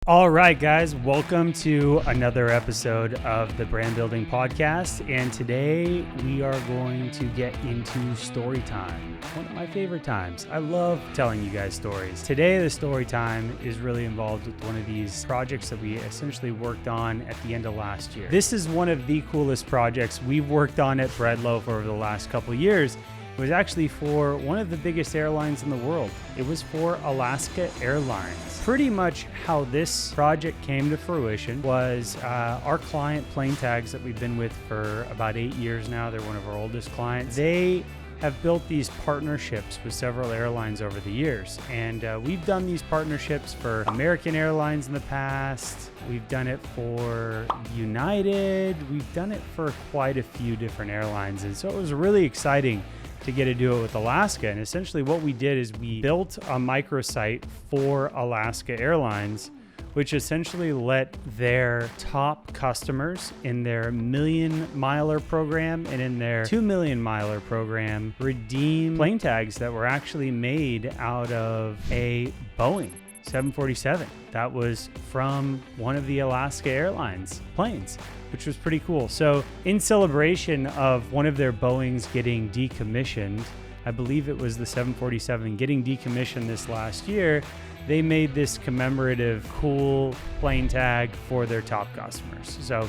All right, guys, welcome to another episode of the Brand Building Podcast. And today we are going to get into story time, one of my favorite times. I love telling you guys stories. Today, the story time is really involved with one of these projects that we essentially worked on at the end of last year. This is one of the coolest projects we've worked on at Breadloaf over the last couple of years. It was actually for one of the biggest airlines in the world. It was for Alaska Airlines. Pretty much how this project came to fruition was our client, Plane Tags, that we've been with for about 8 years now. They're one of our oldest clients. They have built these partnerships with several airlines over the years. And we've done these partnerships for American Airlines in the past. We've done it for United. We've done it for quite a few different airlines. And so it was really exciting to get to do it with Alaska. And essentially what we did is we built a microsite for Alaska Airlines, which essentially let their top customers in their million miler program and in their 2 million miler program redeem plane tags that were actually made out of a Boeing 747 that was from one of the Alaska Airlines planes, which was pretty cool. So in celebration of one of their Boeings getting decommissioned, I believe it was the 747 getting decommissioned this last year, they made this commemorative cool plane tag for their top customers. So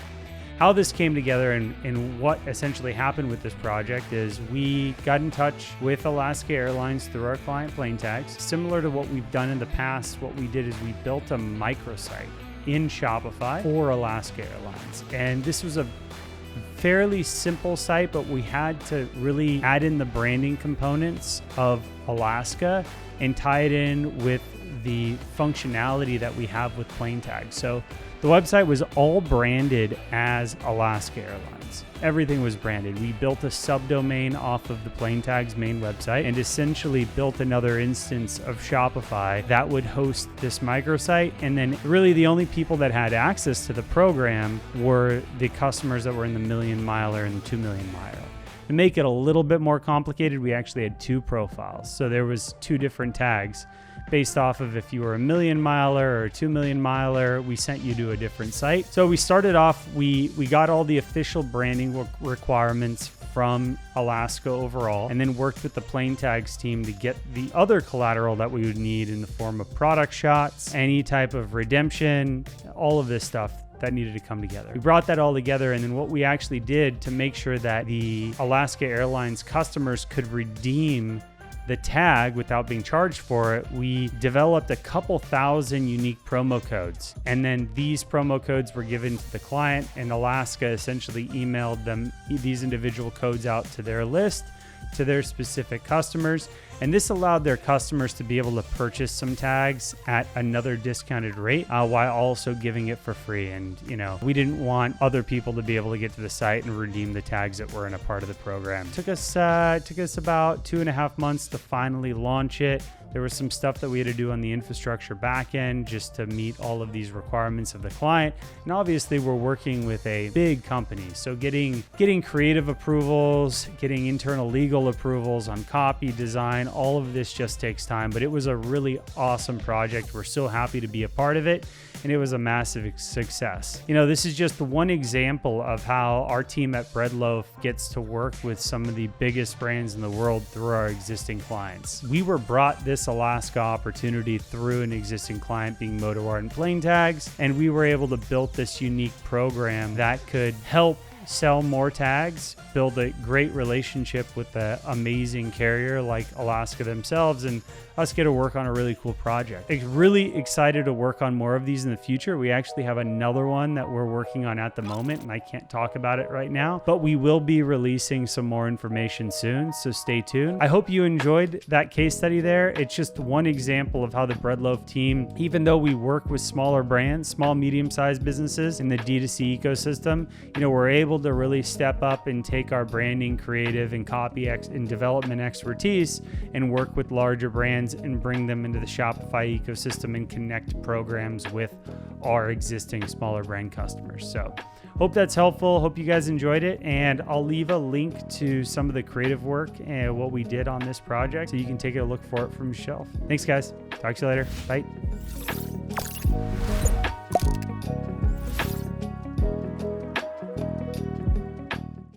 how this came together and what essentially happened with this project is we got in touch with Alaska Airlines through our client Plane Tags. Similar to what we've done in the past, what we did is we built a microsite in Shopify for Alaska Airlines. And this was a fairly simple site, but we had to really add in the branding components of Alaska and tie it in with the functionality that we have with Plane Tags. So the website was all branded as Alaska Airlines. Everything was branded. We built a subdomain off of the Plane Tags main website and essentially built another instance of Shopify that would host this microsite. And then really the only people that had access to the program were the customers that were in the million miler and the 2 million miler. To make it a little bit more complicated, we actually had two profiles. So there was two different tags based off of if you were a million miler or a 2 million miler, we sent you to a different site. So we started off, we got all the official branding requirements from Alaska overall, and then worked with the Plane Tags team to get the other collateral that we would need in the form of product shots, any type of redemption, all of this stuff that needed to come together. We brought that all together, and then what we actually did to make sure that the Alaska Airlines customers could redeem the tag without being charged for it, we developed a couple thousand unique promo codes. And then these promo codes were given to the client, and Alaska essentially emailed them these individual codes out to their list, to their specific customers. And this allowed their customers to be able to purchase some tags at another discounted rate while also giving it for free. And, you know, we didn't want other people to be able to get to the site and redeem the tags that were in a part of the program. Took us about 2.5 months to finally launch it. There was some stuff that we had to do on the infrastructure back end just to meet all of these requirements of the client. And obviously we're working with a big company. So getting creative approvals, getting internal legal approvals on copy, design, all of this just takes time, but it was a really awesome project. We're so happy to be a part of it, and it was a massive success. You know, this is just one example of how our team at Breadloaf gets to work with some of the biggest brands in the world through our existing clients. We were brought this Alaska opportunity through an existing client being Motorward and Plane Tags, and we were able to build this unique program that could help sell more tags, build a great relationship with the amazing carrier like Alaska themselves, and us get to work on a really cool project. Really excited to work on more of these in the future. We actually have another one that we're working on at the moment, and I can't talk about it right now, but we will be releasing some more information soon, so stay tuned. I hope you enjoyed that case study there. It's just one example of how the Breadloaf team, even though we work with smaller brands, small, medium-sized businesses in the D2C ecosystem, you know, we're able to really step up and take our branding, creative, and copy and development expertise and work with larger brands and bring them into the Shopify ecosystem and connect programs with our existing smaller brand customers. So hope that's helpful. Hope you guys enjoyed it. And I'll leave a link to some of the creative work and what we did on this project so you can take a look for it from the shelf. Thanks, guys. Talk to you later. Bye.